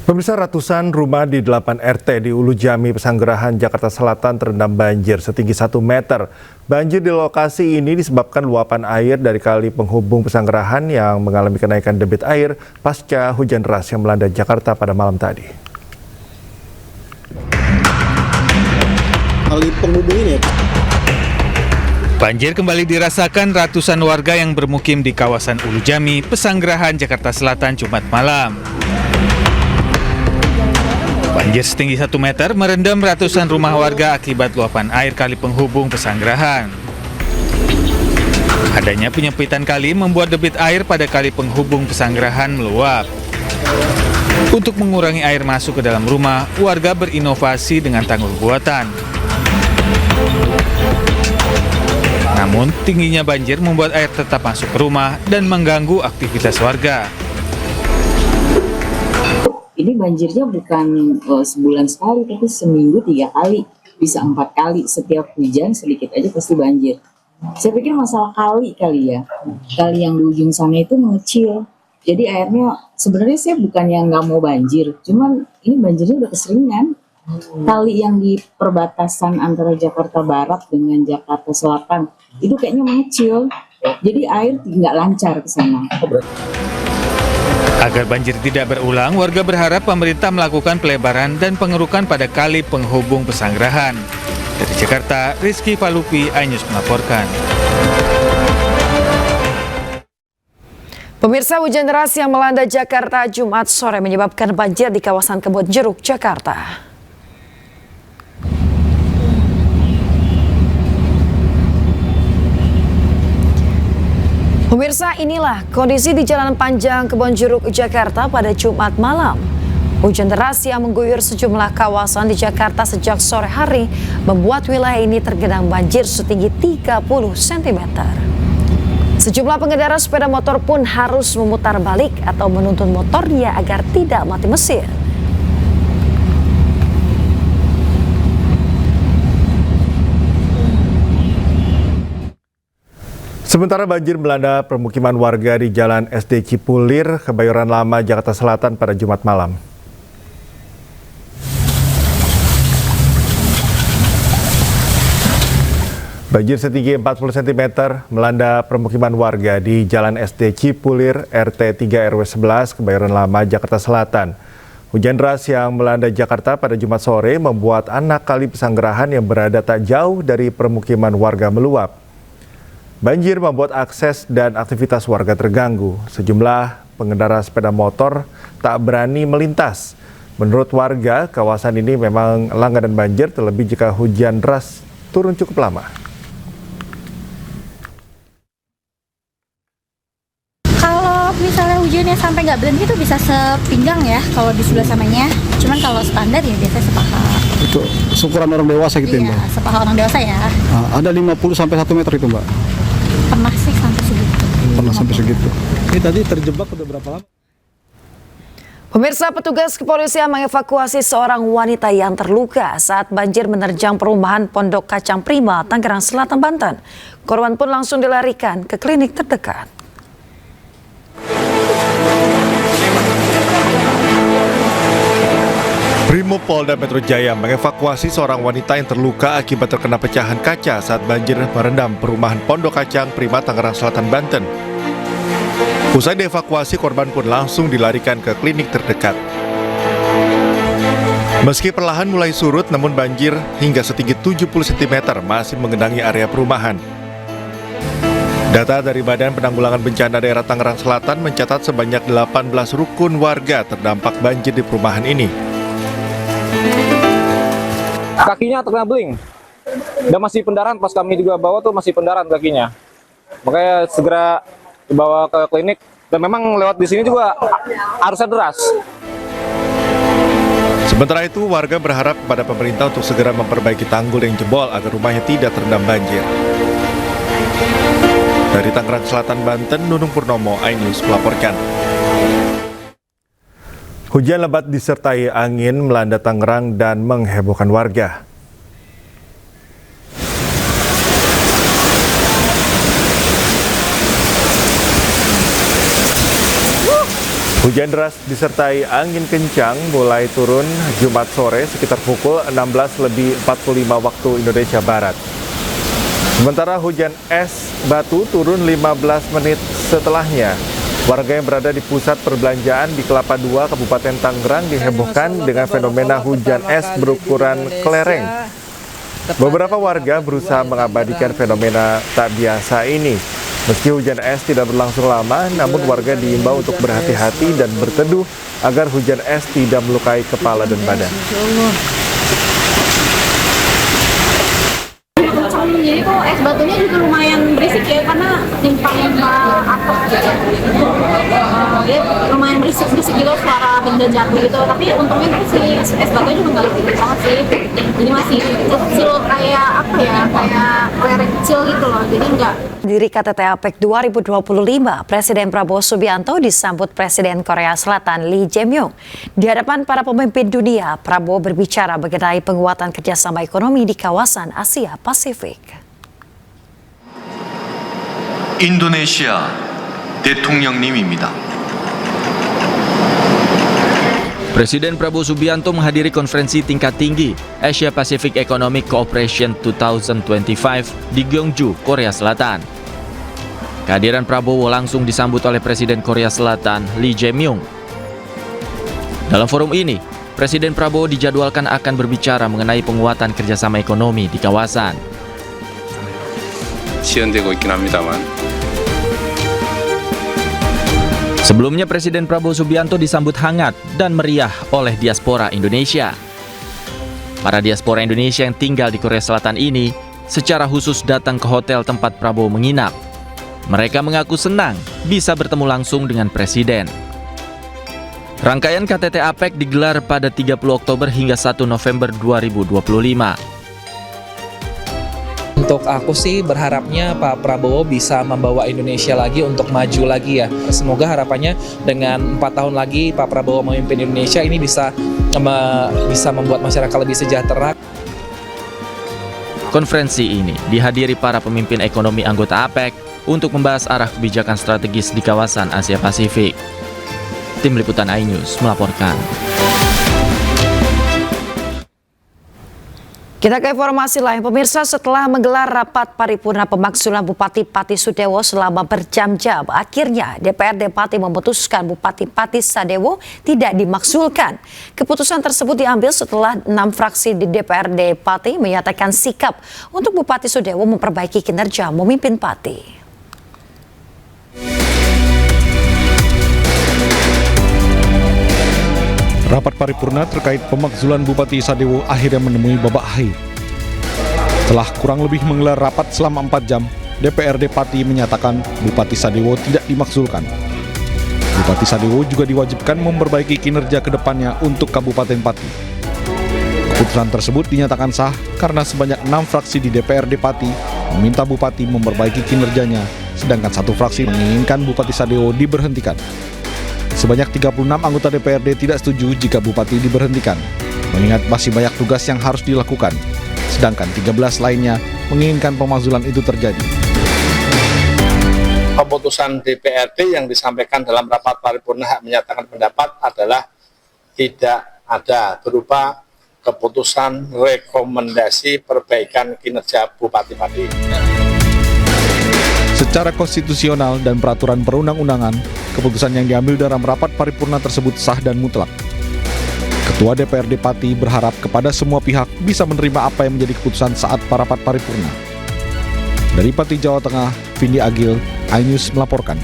Pemirsa, ratusan rumah di 8 RT di Ulu Jami, Pesanggerahan, Jakarta Selatan terendam banjir setinggi 1 meter. Banjir di lokasi ini disebabkan luapan air dari kali penghubung Pesanggerahan yang mengalami kenaikan debit air pasca hujan deras yang melanda Jakarta pada malam tadi. Kali penghubung ini ya? Banjir kembali dirasakan ratusan warga yang bermukim di kawasan Ulu Jami, Pesanggerahan, Jakarta Selatan, Jumat malam. Banjir setinggi 1 meter merendam ratusan rumah warga akibat luapan air kali penghubung Pesanggerahan. Adanya penyempitan kali membuat debit air pada kali penghubung Pesanggerahan meluap. Untuk mengurangi air masuk ke dalam rumah, warga berinovasi dengan tanggul buatan. Namun, tingginya banjir membuat air tetap masuk ke rumah dan mengganggu aktivitas warga. Ini banjirnya bukan sebulan sekali, tapi seminggu 3 kali, bisa 4 kali. Setiap hujan sedikit aja pasti banjir. Saya pikir masalah kali ya. Kali yang di ujung sana itu mengecil. Jadi airnya, sebenarnya saya bukan yang nggak mau banjir, cuman ini banjirnya udah keseringan. Kali yang di perbatasan antara Jakarta Barat dengan Jakarta Selatan, itu kayaknya mengecil. Jadi air nggak lancar ke sana. Agar banjir tidak berulang, warga berharap pemerintah melakukan pelebaran dan pengerukan pada kali penghubung Pesanggerahan. Dari Jakarta, Rizky Palupi, iNews melaporkan. Pemirsa, hujan deras yang melanda Jakarta Jumat sore menyebabkan banjir di kawasan Kebonjeruk, Jakarta. Pemirsa, inilah kondisi di Jalan Panjang Kebonjeruk, Jakarta pada Jumat malam. Hujan deras yang mengguyur sejumlah kawasan di Jakarta sejak sore hari membuat wilayah ini tergenang banjir setinggi 30 cm. Sejumlah pengendara sepeda motor pun harus memutar balik atau menuntun motornya agar tidak mati mesin. Sementara banjir melanda permukiman warga di Jalan SD Cipulir, Kebayoran Lama, Jakarta Selatan pada Jumat malam. Banjir setinggi 40 cm melanda permukiman warga di Jalan SD Cipulir, RT 3 RW 11, Kebayoran Lama, Jakarta Selatan. Hujan deras yang melanda Jakarta pada Jumat sore membuat anak kali Pesanggerahan yang berada tak jauh dari permukiman warga meluap. Banjir membuat akses dan aktivitas warga terganggu. Sejumlah pengendara sepeda motor tak berani melintas. Menurut warga, kawasan ini memang langganan banjir, terlebih jika hujan deras turun cukup lama. Kalau misalnya hujannya sampai nggak berhenti itu bisa sepinggang ya kalau di sebelah sananya. Cuman kalau standar ya biasanya sepaha. Itu ukuran orang dewasa gitu ya, Mbak? Iya, sepaha orang dewasa ya. Ada 50 sampai 1 meter itu, Mbak? Pernah sih sampai segitu. Pernah sampai segitu. Ini tadi terjebak udah berapa lama? Pemirsa, petugas kepolisian mengevakuasi seorang wanita yang terluka saat banjir menerjang perumahan Pondok Kacang Prima, Tangerang Selatan, Banten. Korban pun langsung dilarikan ke klinik terdekat. Brimob Polda Metro Jaya mengevakuasi seorang wanita yang terluka akibat terkena pecahan kaca saat banjir merendam perumahan Pondok Kacang Prima, Tangerang Selatan, Banten. Usai dievakuasi, korban pun langsung dilarikan ke klinik terdekat. Meski perlahan mulai surut, namun banjir hingga setinggi 70 cm masih mengendangi area perumahan. Data dari Badan Penanggulangan Bencana Daerah Tangerang Selatan mencatat sebanyak 18 rukun warga terdampak banjir di perumahan ini. Kakinya terkena beling dan masih pendarahan. Pas kami juga bawa tuh masih pendarahan kakinya, makanya segera dibawa ke klinik. Dan memang lewat di sini juga arusnya deras. Sementara itu, warga berharap kepada pemerintah untuk segera memperbaiki tanggul yang jebol agar rumahnya tidak terendam banjir. Dari Tangerang Selatan, Banten, Nunung Purnomo, iNews melaporkan. Hujan lebat disertai angin melanda Tangerang dan menghebohkan warga. Hujan deras disertai angin kencang mulai turun Jumat sore sekitar pukul 16:45 waktu Indonesia Barat. Sementara hujan es batu turun 15 menit setelahnya. Warga yang berada di pusat perbelanjaan di Kelapa II, Kabupaten Tangerang dihebohkan dengan fenomena hujan es berukuran kelereng. Beberapa warga berusaha mengabadikan fenomena tak biasa ini. Meski hujan es tidak berlangsung lama, namun warga diimbau untuk berhati-hati dan berteduh agar hujan es tidak melukai kepala dan badan. Jadi tuh es batunya juga lumayan berisik ya, karena nimpang-nimpang atap gitu. Dia lumayan berisik juga suara benda jatuh gitu. Tapi untungnya tuh si es batunya juga nggak gede banget sih. Jadi masih kecil kayak apa ya, kayak kelereng kecil gitu loh. Jadi nggak. Diri KTT APEC 2025, Presiden Prabowo Subianto disambut Presiden Korea Selatan Lee Jae-myung. Di hadapan para pemimpin dunia, Prabowo berbicara mengenai penguatan kerjasama ekonomi di kawasan Asia Pasifik. 인도네시아 대통령님입니다. Presiden Prabowo Subianto menghadiri konferensi tingkat tinggi Asia Pacific Economic Cooperation 2025 di Gyeongju, Korea Selatan. Kehadiran Prabowo langsung disambut oleh Presiden Korea Selatan Lee Jae-myung. Dalam forum ini, Presiden Prabowo dijadwalkan akan berbicara mengenai penguatan kerjasama ekonomi di kawasan. 지연되고 있긴 합니다만. Sebelumnya Presiden Prabowo Subianto disambut hangat dan meriah oleh diaspora Indonesia. Para diaspora Indonesia yang tinggal di Korea Selatan ini secara khusus datang ke hotel tempat Prabowo menginap. Mereka mengaku senang bisa bertemu langsung dengan Presiden. Rangkaian KTT APEC digelar pada 30 Oktober hingga 1 November 2025. Untuk aku sih berharapnya Pak Prabowo bisa membawa Indonesia lagi untuk maju lagi ya. Semoga harapannya dengan 4 tahun lagi Pak Prabowo memimpin Indonesia ini bisa membuat masyarakat lebih sejahtera. Konferensi ini dihadiri para pemimpin ekonomi anggota APEC untuk membahas arah kebijakan strategis di kawasan Asia Pasifik. Tim Liputan iNews melaporkan. Kita ke informasi lain, pemirsa. Setelah menggelar rapat paripurna pemakzulan Bupati Pati Sudewo selama berjam-jam, akhirnya DPRD Pati memutuskan Bupati Pati Sadewo tidak dimakzulkan. Keputusan tersebut diambil setelah 6 fraksi di DPRD Pati menyatakan sikap untuk Bupati Sudewo memperbaiki kinerja memimpin Pati. Rapat paripurna terkait pemakzulan Bupati Sadewo akhirnya menemui babak akhir. Setelah kurang lebih menggelar rapat selama 4 jam, DPRD Pati menyatakan Bupati Sadewo tidak dimakzulkan. Bupati Sadewo juga diwajibkan memperbaiki kinerja ke depannya untuk Kabupaten Pati. Keputusan tersebut dinyatakan sah karena sebanyak 6 fraksi di DPRD Pati meminta Bupati memperbaiki kinerjanya, sedangkan 1 fraksi menginginkan Bupati Sadewo diberhentikan. Sebanyak 36 anggota DPRD tidak setuju jika Bupati diberhentikan, mengingat masih banyak tugas yang harus dilakukan, sedangkan 13 lainnya menginginkan pemakzulan itu terjadi. Keputusan DPRD yang disampaikan dalam rapat paripurna menyatakan pendapat adalah tidak ada berupa keputusan rekomendasi perbaikan kinerja Bupati Pati. Secara konstitusional dan peraturan perundang-undangan, keputusan yang diambil dalam rapat paripurna tersebut sah dan mutlak. Ketua DPRD Pati berharap kepada semua pihak bisa menerima apa yang menjadi keputusan saat rapat paripurna. Dari Pati, Jawa Tengah, Vindi Agil, iNews melaporkan.